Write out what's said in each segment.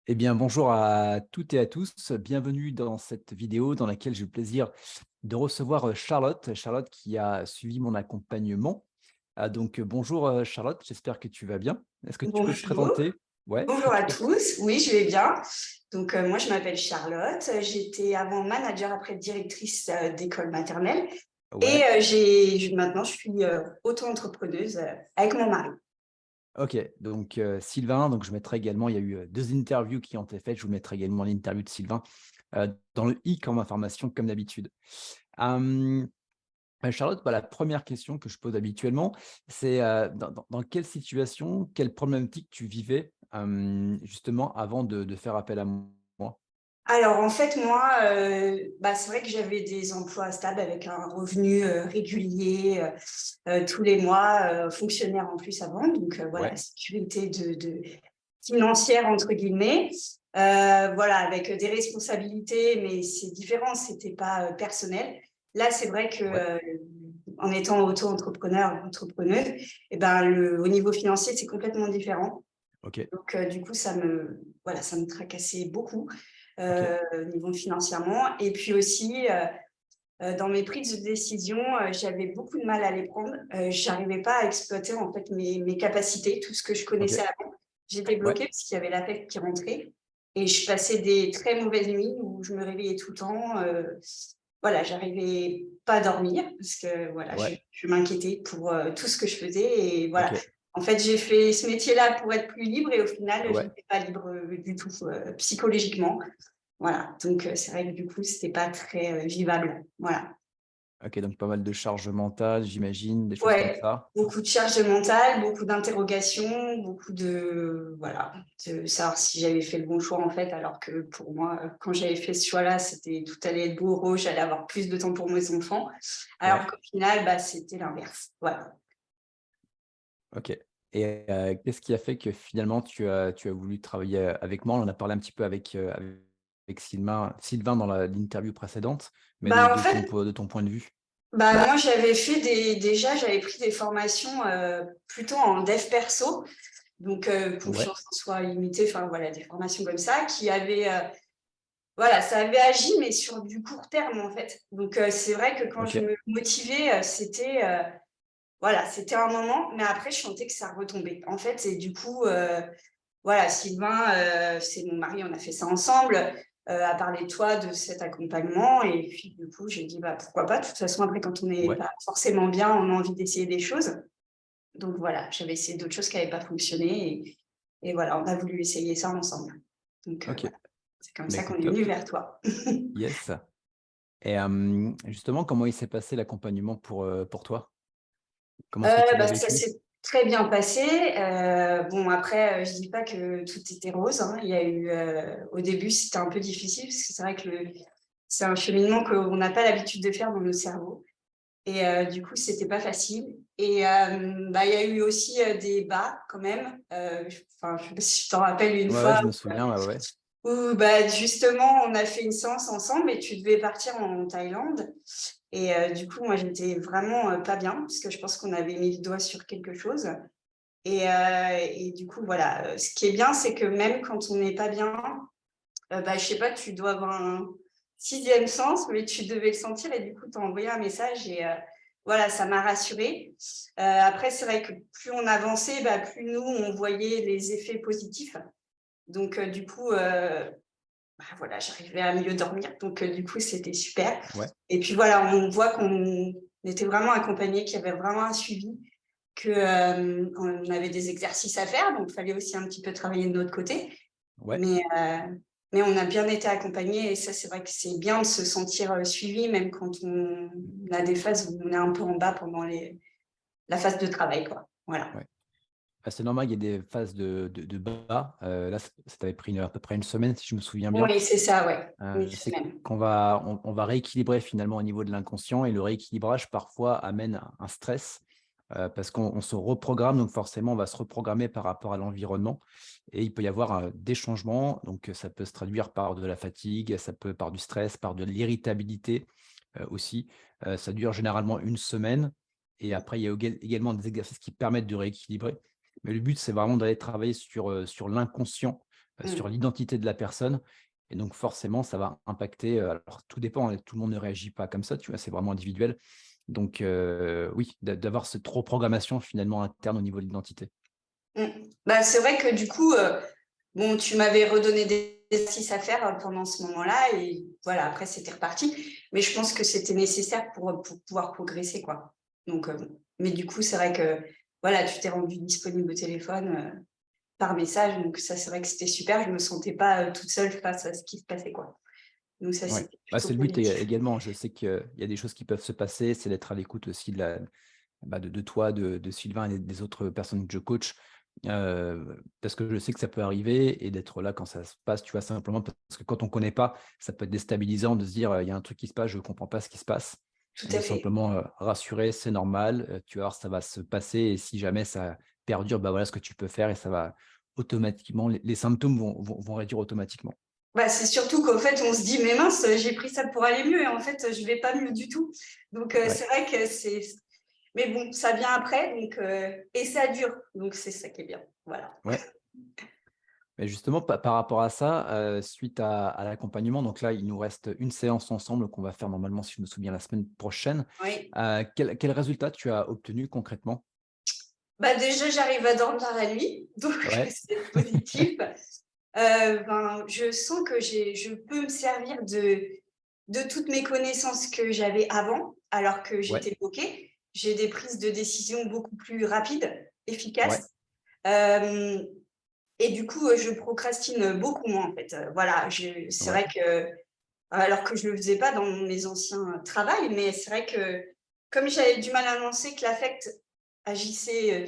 Eh bien, bonjour à toutes et à tous. Bienvenue dans cette vidéo dans laquelle j'ai le plaisir de recevoir Charlotte. Charlotte qui a suivi mon accompagnement. Bonjour Charlotte, j'espère que tu vas bien. Est-ce que tu peux te Bonjour, présenter? Ouais, est-ce que bonjour tu à peux... tous. Oui, je vais bien. Moi, je m'appelle Charlotte. J'étais avant manager, après directrice d'école maternelle. Et Ouais, maintenant, je suis auto-entrepreneuse avec mon mari. ok. Sylvain, donc je mettrai également, il y a eu deux interviews qui ont été faites. Je vous mettrai également l'interview de Sylvain dans le i comme information, comme d'habitude. Charlotte, la première question que je pose habituellement, c'est, dans quelle situation, quelle problématique tu vivais, justement avant de faire appel à moi? Alors, en fait, moi, c'est vrai que j'avais des emplois stables avec un revenu régulier tous les mois, fonctionnaire en plus avant. Voilà, Ouais, sécurité financière, entre guillemets. Voilà, avec des responsabilités, mais c'est différent, c'était pas personnel. Là, c'est vrai que ouais, en étant auto-entrepreneur, entrepreneuse, au niveau financier, c'est complètement différent. OK, Du coup, voilà, ça me tracassait beaucoup OK, niveau financièrement. Et puis aussi, dans mes prises de décision, j'avais beaucoup de mal à les prendre. J'arrivais pas à exploiter en fait mes capacités, tout ce que je connaissais OK, avant. J'étais ouais, bloquée parce qu'il y avait la tête qui rentrait et je passais des très mauvaises nuits où je me réveillais tout le temps. Voilà, j'arrivais pas à dormir parce que voilà, ouais, je m'inquiétais pour tout ce que je faisais et voilà. OK, En fait, j'ai fait ce métier-là pour être plus libre et au final, je ouais, n'étais pas libre du tout psychologiquement. Voilà, c'est vrai que du coup, c'était pas très vivable. Voilà. OK, donc pas mal de charge mentale, j'imagine, des choses comme Ouais, ça? beaucoup de charges mentales, beaucoup d'interrogations, beaucoup de voilà, de savoir si j'avais fait le bon choix en fait, alors que pour moi, quand j'avais fait ce choix-là, c'était tout allait être beau, rose, j'allais avoir plus de temps pour mes enfants, alors Ouais, qu'au final, c'était l'inverse. Voilà. OK. Et qu'est-ce qui a fait que finalement tu as voulu travailler, avec moi? On en a parlé un petit peu avec Sylvain dans l'interview précédente, mais de En de ton fait, po de ton point de vue? moi j'avais fait j'avais pris des formations plutôt en dev perso, Ouais, confiance en soi limitée, enfin voilà, des formations comme ça qui avaient voilà, ça avait agi, mais sur du court terme, en fait. C'est vrai que quand je OK, me motivais, voilà, c'était un moment, mais après, je sentais que ça retombait. En fait, et du coup, voilà, Sylvain, c'est mon mari, on a fait ça ensemble, a parlé de toi, de cet accompagnement. Et puis, du coup, j'ai dit, pourquoi pas. De toute façon, après, quand on n'est ouais, pas forcément bien, on a envie d'essayer des choses. Donc voilà, j'avais essayé d'autres choses qui n'avaient pas fonctionné. Et voilà, on a voulu essayer ça ensemble. OK. Voilà, c'est comme Bah, ça qu'on écoute, est venu top. vers toi. Yes. Et justement, comment il s'est passé l'accompagnement pour toi? Comment est-ce que tu l'as Ça vécu? s'est très bien passé. Bon après, je dis pas que tout était rose, hein. Il y a eu, au début, c'était un peu difficile parce que c'est vrai que c'est un cheminement qu'on n'a pas l'habitude de faire dans nos cerveaux et du coup, c'était pas facile et il y a eu aussi, des bas quand même. Je sais pas si tu t'en rappelles une Ouais, ouais, fois je me souviens, ouais, ouais. où, justement, on a fait une séance ensemble et tu devais partir en Thaïlande et du coup, moi, j'étais vraiment, pas bien parce que je pense qu'on avait mis le doigt sur quelque chose et du coup, voilà, ce qui est bien, c'est que même quand on n'est pas bien, je sais pas, tu dois avoir un sixième sens, mais tu devais le sentir et du coup, tu as envoyé un message et voilà, ça m'a rassurée. Après, c'est vrai que plus on avançait, plus nous, on voyait les effets positifs. Du coup, voilà, j'arrivais à mieux dormir. Du coup, c'était super. Ouais, Et puis voilà, on voit qu'on était vraiment accompagnés, qu'il y avait vraiment un suivi, on avait des exercices à faire, donc il fallait aussi un petit peu travailler de notre côté. ouais. Mais, mais on a bien été accompagnés et ça, c'est vrai que c'est bien de se sentir suivi, même quand on a des phases où on est un peu en bas pendant la phase de travail, quoi. Voilà. Ouais. Ah, c'est normal, il y a des phases de bas. Là, ça t'avait pris à peu près une semaine, si je me souviens bien. Oui, c'est ça, ouais. Une C'est semaine. qu'on va rééquilibrer finalement au niveau de l'inconscient et le rééquilibrage parfois amène un stress, parce qu'on se reprogramme, donc forcément on va se reprogrammer par rapport à l'environnement et il peut y avoir, des changements, donc ça peut se traduire par de la fatigue, ça peut par du stress, par de l'irritabilité, aussi. Ça dure généralement une semaine et après il y a également des exercices qui permettent de rééquilibrer. Mais le but, c'est vraiment d'aller travailler sur l'inconscient, sur Mmh. l'identité de la personne. Et donc forcément, ça va impacter, alors tout dépend, hein, tout le monde ne réagit pas comme ça, tu vois? C'est vraiment individuel. Donc oui, d'avoir cette reprogrammation finalement interne au niveau de l'identité. Mmh. Bah, c'est vrai que du coup, bon, tu m'avais redonné des exercices à faire, pendant ce moment-là et voilà, après c'était reparti. Mais je pense que c'était nécessaire pour pouvoir progresser, quoi. Donc bon. Mais du coup, c'est vrai que, voilà, tu t'es rendu disponible au téléphone, par message, donc ça, c'est vrai que c'était super. Je me sentais pas, toute seule face à ce qui se passait, quoi. Donc ça, Ouais, c'était bah, plutôt c'est le but positif. également. Je sais qu'il y a des choses qui peuvent se passer, c'est d'être à l'écoute aussi de toi, de Sylvain et des autres personnes que je coach, parce que je sais que ça peut arriver et d'être là quand ça se passe, tu vois? Simplement parce que quand on ne connaît pas, ça peut être déstabilisant de se dire: «Il y a un truc qui se passe, je ne comprends pas ce qui se passe». Tout Et à de fait. simplement, rassurer: «C'est normal, tu vas voir, ça va se passer et si jamais ça perdure, bah, voilà ce que tu peux faire» et ça va automatiquement les symptômes vont réduire automatiquement. Bah, c'est surtout qu'en fait, on se dit: «Mais mince, j'ai pris ça pour aller mieux et en fait, je vais pas mieux du tout». Donc Ouais, c'est vrai que c'est mais bon, ça vient après donc et ça dure, donc c'est ça qui est bien. Voilà. ouais. Mais justement, par rapport à ça, suite à l'accompagnement, donc là, il nous reste une séance ensemble qu'on va faire normalement, si je me souviens, la semaine prochaine. Oui. Quel résultat tu as obtenu concrètement? Bah, déjà, j'arrive à dormir la nuit, donc Ouais, c'est positif. Ben, je sens que je peux me servir de toutes mes connaissances que j'avais avant, alors que ouais, j'étais bloquée. J'ai des prises de décision beaucoup plus rapides, ouais, efficaces. Hem Et du coup, je procrastine beaucoup moins, en fait. Voilà, c'est ouais, vrai que alors que je le faisais pas dans mes anciens travails, mais c'est vrai que comme j'avais du mal à annoncer que l'affect agissait,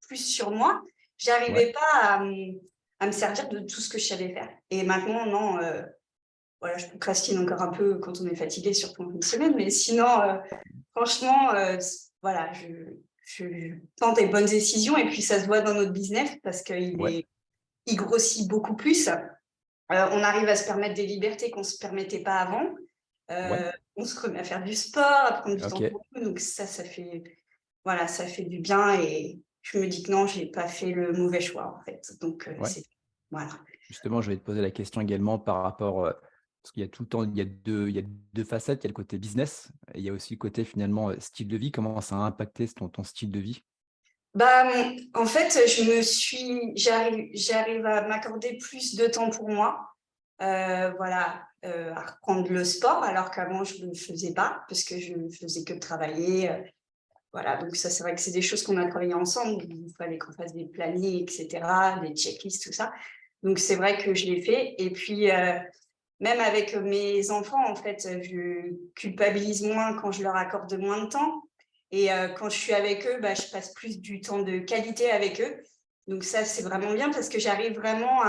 plus sur moi, ouais, j'arrivais pas à me servir de tout ce que je savais faire. Et maintenant, non, voilà, je procrastine encore un peu quand on est fatigué, surtout en fin de semaine, mais sinon, franchement, voilà, je prends des bonnes décisions et puis ça se voit dans notre business parce ouais, il grossit beaucoup plus. On arrive à se permettre des libertés qu'on ne se permettait pas avant. ouais, On se remet à faire du sport, à prendre du temps OK. pour nous. Donc ça fait voilà, ça fait du bien et je me dis que non, j'ai pas fait le mauvais choix, en fait. Donc Ouais. c'est voilà. Justement, je vais te poser la question également par rapport, parce qu'il y a tout le temps, il y a 2 facettes. Il y a le côté business et il y a aussi le côté finalement, style de vie. Comment ça a impacté ton style de vie? Bah, en fait, j'arrive à m'accorder plus de temps pour moi. Voilà, à reprendre le sport alors qu'avant je ne le faisais pas parce que je ne faisais que travailler, voilà, donc ça, c'est vrai que c'est des choses qu'on a travaillé ensemble. Il fallait qu'on fasse des plannings, et cetera, des checklists, tout ça. Donc c'est vrai que je l'ai fait et puis, même avec mes enfants, en fait, je culpabilise moins quand je leur accorde moins de temps et quand je suis avec eux, bah, je passe plus du temps de qualité avec eux. Donc ça, c'est vraiment bien parce que j'arrive vraiment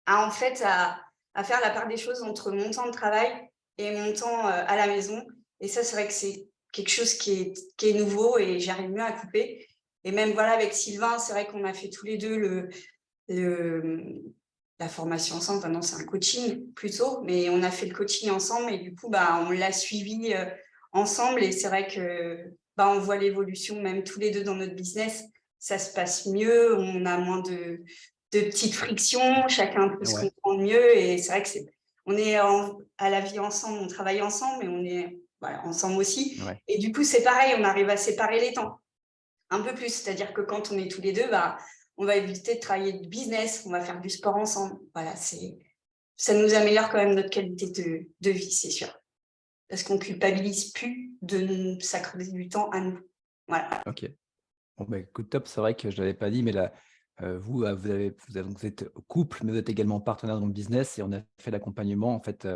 en fait, à faire la part des choses entre mon temps de travail et mon temps, à la maison et ça, c'est vrai que c'est quelque chose qui est nouveau et j'arrive mieux à couper et même, voilà, avec Sylvain, c'est vrai qu'on a fait tous les 2 le, la formation ensemble. Enfin non, c'est un coaching plutôt, mais on a fait le coaching ensemble et du coup, bah, on l'a suivi, ensemble et c'est vrai que, bah, on voit l'évolution même tous les 2 dans notre business. Ça se passe mieux, on a moins de petites frictions, chacun peut se Ouais, comprendre mieux et c'est vrai que on est à la vie ensemble, on travaille ensemble, mais on est voilà, ensemble aussi. ouais. Et du coup, c'est pareil, on arrive à séparer les temps un peu plus. C'est-à-dire que quand on est tous les deux, bah, on va éviter de travailler de business, on va faire du sport ensemble. Voilà, ça nous améliore quand même notre qualité de vie, c'est sûr. Parce qu'on culpabilise plus de nous s'accorder du temps à nous. Voilà. OK. Bon, bah, écoute, top. C'est vrai que je ne l'avais pas dit, mais là, vous, vous êtes couple, mais vous êtes également partenaire dans le business et on a fait l'accompagnement. En fait,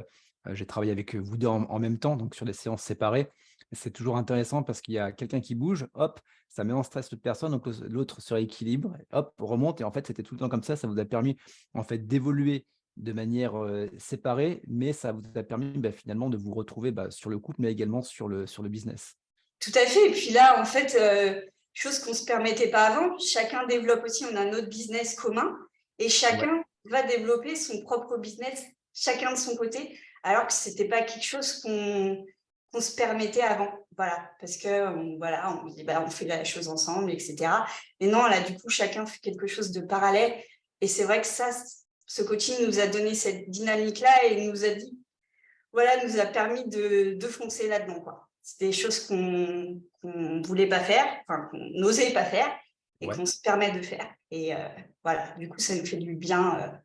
j'ai travaillé avec, vous 2 en même temps, donc sur des séances séparées. C'est toujours intéressant parce qu'il y a quelqu'un qui bouge, hop, ça met en stress l'autre personne, donc l'autre se rééquilibre, hop, remonte et en fait, c'était tout le temps comme ça vous a permis, en fait, d'évoluer de manière, séparée, mais ça vous a permis, bah, finalement de vous retrouver, bah, sur le couple, mais également sur le business. Tout à fait. Et puis là, en fait, chose qu'on ne se permettait pas avant, chacun développe aussi, on a notre business commun et Ouais, chacun va développer son propre business, chacun de son côté, alors que c'était pas quelque chose qu'on se permettait avant. Voilà, parce que voilà, on dit bah, on fait la chose ensemble, etc. Et non, là, du coup, chacun fait quelque chose de parallèle. Et c'est vrai que ce coaching nous a donné cette dynamique-là et nous a dit, voilà, nous a permis de foncer là-dedans, quoi. C'est des choses qu'on voulait pas faire, enfin, qu'on n'osait pas faire et Ouais, qu'on se permet de faire. Et voilà, du coup, ça nous fait du bien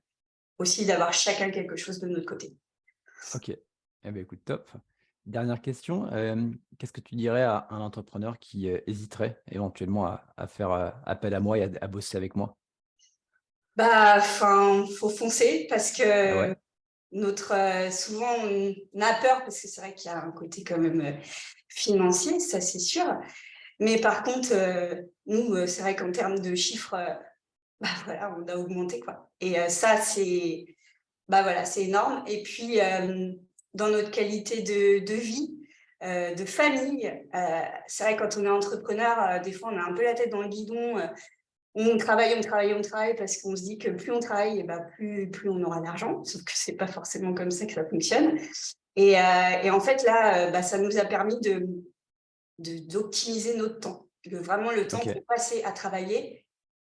aussi d'avoir chacun quelque chose de notre côté. OK. Eh beh, écoute, top. Dernière question, qu'est-ce que tu dirais à un entrepreneur qui, hésiterait éventuellement à faire, appel à moi et à bosser avec moi? Bah, enfin, faut foncer parce Ah ouais? que souvent, on a peur parce que c'est vrai qu'il y a un côté quand même financier, ça c'est sûr. Mais par contre, nous, c'est vrai qu'en termes de chiffres, bah voilà, on a augmenté quoi. Et ça, c'est, bah voilà, c'est énorme. Et puis, dans notre qualité de vie, de famille, c'est vrai quand on est entrepreneur, des fois, on a un peu la tête dans le guidon. On travaille, on travaille, on travaille parce qu'on se dit que plus on travaille, et bah, plus on aura d'argent. Sauf que c'est pas forcément comme ça que ça fonctionne. Et en fait, là, bah, ça nous a permis d'optimiser notre temps. Que vraiment, le temps OK, qu'on passait à travailler,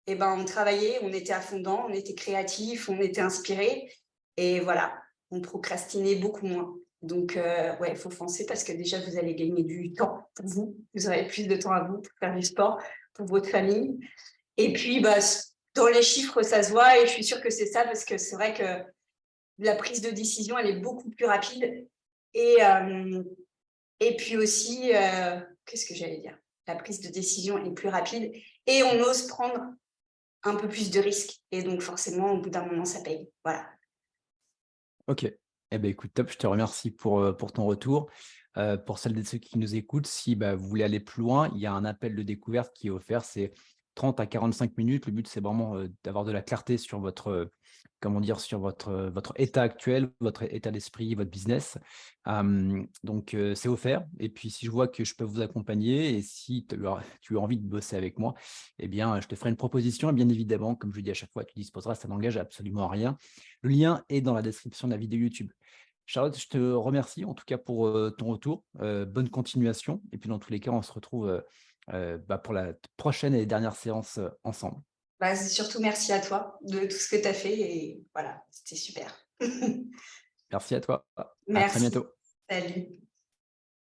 et ben, on travaillait, on était à fond dedans, on était créatif, on était inspiré. Et voilà, on procrastinait beaucoup moins. Donc, ouais, il faut foncer parce que déjà, vous allez gagner du temps pour vous. Vous aurez plus de temps à vous pour faire du sport, pour votre famille. Et puis, bah, dans les chiffres, ça se voit et je suis sûre que c'est ça parce que c'est vrai que la prise de décision, elle est beaucoup plus rapide. Et, et puis aussi, qu'est-ce que j'allais dire? La prise de décision est plus rapide et on ose prendre un peu plus de risques. Et donc, forcément, au bout d'un moment, ça paye. Voilà. OK. Eh beh, écoute, top, je te remercie pour ton retour. Pour celles et ceux qui nous écoutent, si, bah, vous voulez aller plus loin, il y a un appel de découverte qui est offert, c'est 30 à 45 minutes. Le but, c'est vraiment, d'avoir de la clarté sur votre, comment dire? Sur votre, votre état actuel, votre état d'esprit, votre business. Donc, c'est offert et puis si je vois que je peux vous accompagner et si tu as envie de bosser avec moi, eh bien, je te ferai une proposition et bien évidemment, comme je le dis à chaque fois, tu disposeras, ça n'engage absolument à rien. Le lien est dans la description de la vidéo YouTube. Charlotte, je te remercie en tout cas pour, ton retour. Bonne continuation et puis dans tous les cas, on se retrouve, bah, pour la prochaine et dernière séance, ensemble. Bah, c'est surtout merci à toi de tout ce que tu as fait et voilà, c'était super. Merci à toi. À très Merci. bientôt. Salut.